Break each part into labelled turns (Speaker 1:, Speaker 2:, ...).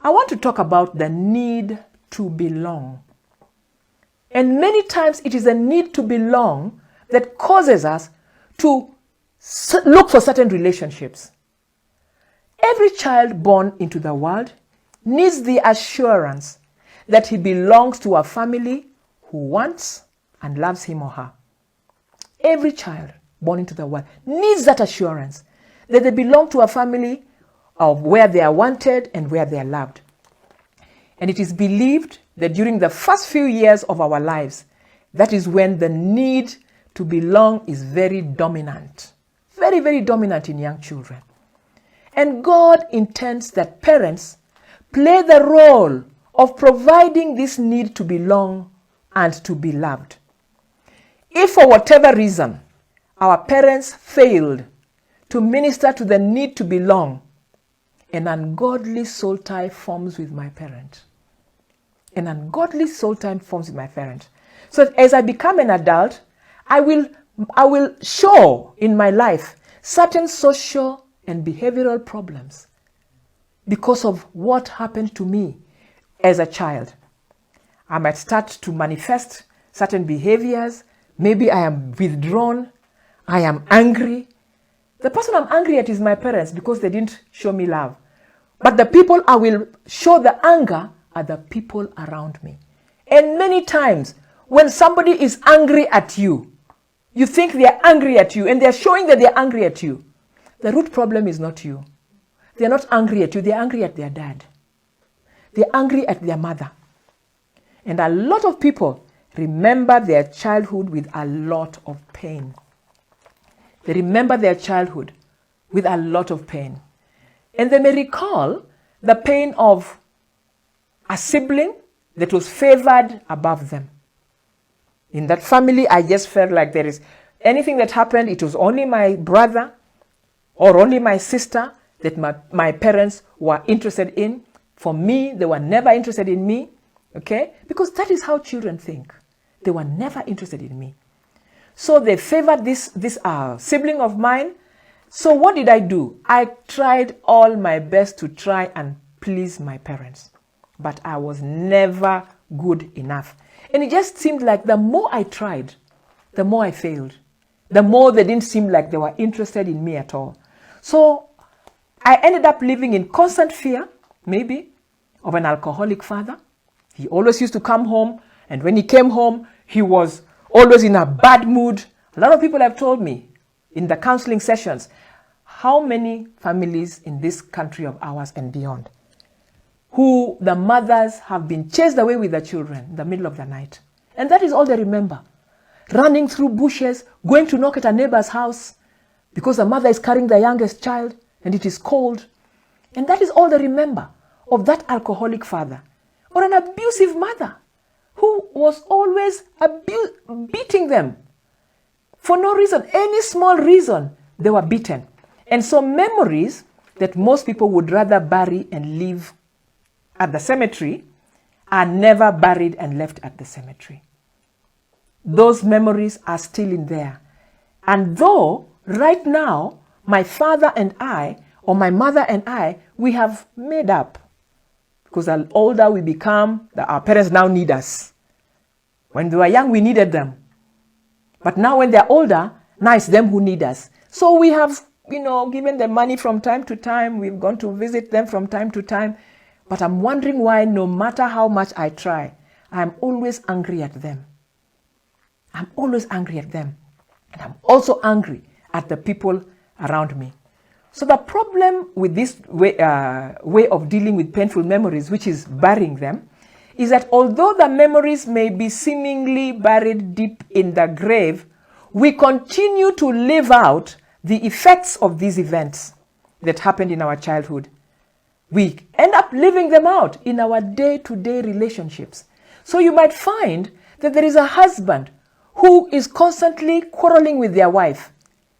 Speaker 1: I want to talk about the need to belong. And many times it is a need to belong that causes us to look for certain relationships. Every child born into the world needs the assurance that he belongs to a family who wants and loves him or her. Every child born into the world needs that assurance that they belong to a family of where they are wanted and where they are loved. And it is believed that during the first few years of our lives, that is when the need to belong is very dominant. Very, very dominant in young children. And God intends that parents play the role of providing this need to belong and to be loved. If for whatever reason our parents failed to minister to the need to belong, an ungodly soul tie forms with my parent. An ungodly soul tie forms with my parent. So as I become an adult, I will show in my life certain social and behavioral problems because of what happened to me as a child. I might start to manifest certain behaviors. Maybe I am withdrawn. I am angry. The person I'm angry at is my parents because they didn't show me love. But the people I will show the anger are the people around me. And many times when somebody is angry at you, you think they are angry at you and they are showing that they are angry at you. The root problem is not you. They are not angry at you. They are angry at their dad. They are angry at their mother. And a lot of people remember their childhood with a lot of pain. They remember their childhood with a lot of pain. And they may recall the pain of a sibling that was favored above them. In that family, I just felt like there is anything that happened, it was only my brother or only my sister that my parents were interested in. For me, they were never interested in me, okay? Because that is how children think. They were never interested in me. So they favored this sibling of mine. So what did I do? I tried all my best to try and please my parents. But I was never good enough. And it just seemed like the more I tried, the more I failed. The more they didn't seem like they were interested in me at all. So I ended up living in constant fear, maybe, of an alcoholic father. He always used to come home, and when he came home, he was always in a bad mood. A lot of people have told me in the counseling sessions, how many families in this country of ours and beyond, who the mothers have been chased away with their children in the middle of the night. And that is all they remember. Running through bushes, going to knock at a neighbor's house because the mother is carrying the youngest child and it is cold. And that is all they remember of that alcoholic father or an abusive mother who was always beating them. For no reason, any small reason, they were beaten. And so memories that most people would rather bury and leave at the cemetery are never buried and left at the cemetery. Those memories are still in there. And though right now, my father and I, or my mother and I, we have made up. Because the older we become, our parents now need us. When they were young, we needed them. But now when they're older, now it's them who need us. So we have, given them money from time to time. We've gone to visit them from time to time. But I'm wondering why no matter how much I try, I'm always angry at them. I'm always angry at them. And I'm also angry at the people around me. So the problem with this way of dealing with painful memories, which is burying them, is that although the memories may be seemingly buried deep in the grave, we continue to live out the effects of these events that happened in our childhood. We end up living them out in our day-to-day relationships. So you might find that there is a husband who is constantly quarreling with their wife.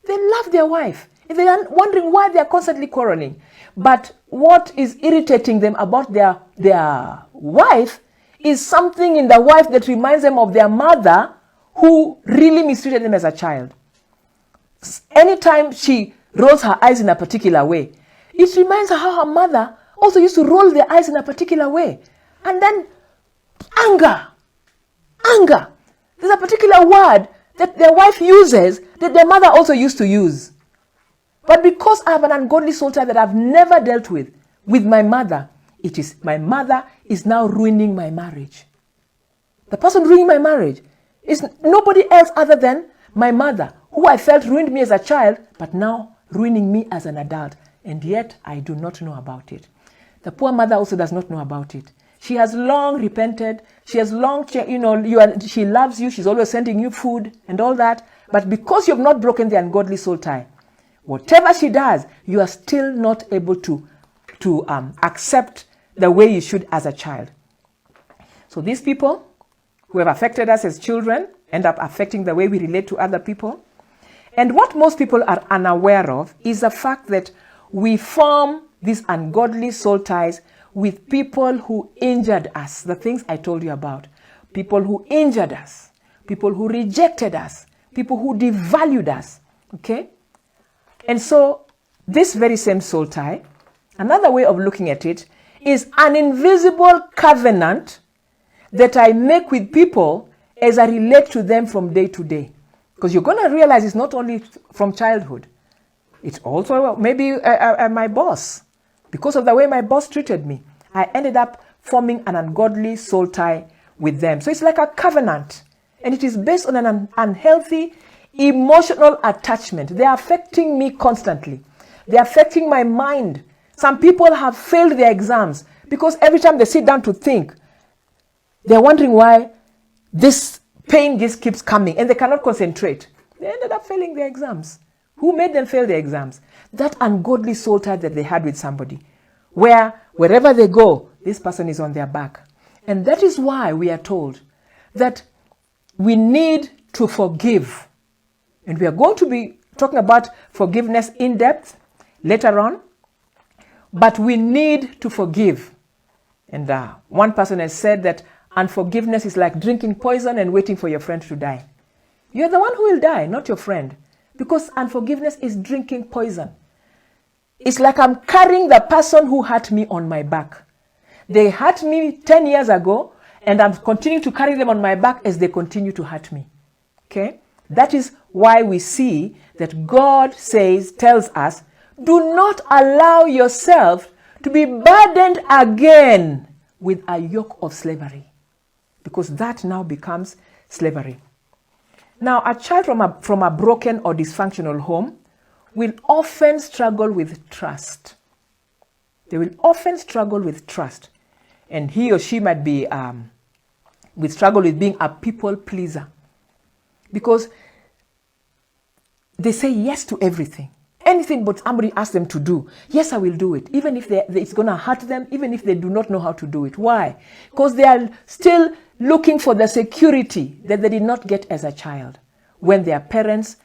Speaker 1: They love their wife. And they are wondering why they are constantly quarreling. But what is irritating them about their wife is something in the wife that reminds them of their mother who really mistreated them as a child. Anytime she rolls her eyes in a particular way, it reminds her how her mother also used to roll their eyes in a particular way. And then anger. There's a particular word that their wife uses that their mother also used to use. But because I have an ungodly soul tie that I've never dealt with my mother, it is my mother is now ruining my marriage. The person ruining my marriage is nobody else other than my mother, who I felt ruined me as a child, but now ruining me as an adult. And yet I do not know about it. The poor mother also does not know about it. She has long repented. She has long, she loves you. She's always sending you food and all that. But because you have not broken the ungodly soul tie, whatever she does, you are still not able to accept the way you should as a child. So these people who have affected us as children end up affecting the way we relate to other people. And what most people are unaware of is the fact that we form these ungodly soul ties with people who injured us, the things I told you about. People who injured us, people who rejected us, people who devalued us, okay? And so this very same soul tie, another way of looking at it, is an invisible covenant that I make with people as I relate to them from day to day. Because you're going to realize it's not only from childhood. It's also maybe my boss. Because of the way my boss treated me, I ended up forming an ungodly soul tie with them. So it's like a covenant. And it is based on an unhealthy emotional attachment. They are affecting me constantly. They are affecting my mind. Some people have failed their exams because every time they sit down to think, they're wondering why this pain just keeps coming and they cannot concentrate. They ended up failing their exams. Who made them fail their exams? That ungodly soul tie that they had with somebody, where wherever they go, this person is on their back. And that is why we are told that we need to forgive. And we are going to be talking about forgiveness in depth later on. But we need to forgive. And one person has said that unforgiveness is like drinking poison and waiting for your friend to die. You're the one who will die, not your friend. Because unforgiveness is drinking poison. It's like I'm carrying the person who hurt me on my back. They hurt me 10 years ago, and I'm continuing to carry them on my back as they continue to hurt me. Okay? That is why we see that God tells us, do not allow yourself to be burdened again with a yoke of slavery. Because that now becomes slavery. Now, a child from a broken or dysfunctional home will often struggle with trust. They will often struggle with trust. And he or she might be, will struggle with being a people pleaser. Because they say yes to everything. Anything but somebody asks them to do, yes, I will do it. Even if it's going to hurt them, even if they do not know how to do it. Why? Because they are still looking for the security that they did not get as a child. When their parents,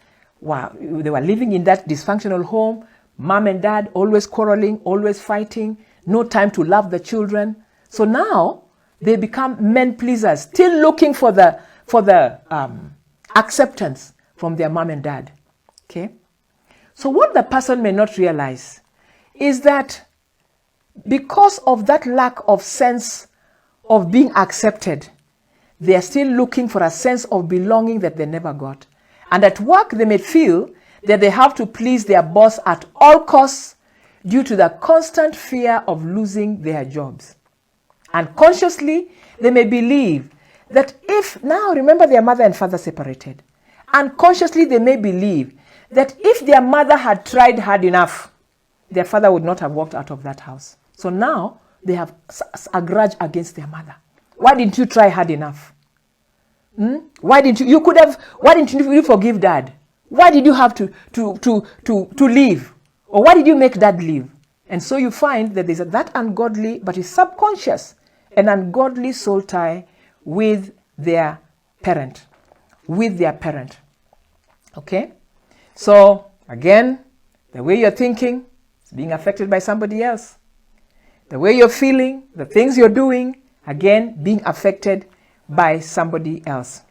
Speaker 1: they were living in that dysfunctional home, mom and dad always quarreling, always fighting, no time to love the children. So now they become men pleasers, still looking for the acceptance from their mom and dad. Okay? So what the person may not realize is that because of that lack of sense of being accepted, they are still looking for a sense of belonging that they never got. And at work, they may feel that they have to please their boss at all costs due to the constant fear of losing their jobs. Unconsciously, they may believe that remember their mother and father separated. Unconsciously, they may believe that if their mother had tried hard enough, their father would not have walked out of that house. So now they have a grudge against their mother. Why didn't you try hard enough? Why didn't you forgive dad? Why did you have to leave? Or why did you make dad leave? And so you find that there's that ungodly, but it's subconscious, an ungodly soul tie with their parent. Okay? So, again, the way you're thinking is being affected by somebody else. The way you're feeling, the things you're doing, again, being affected by somebody else.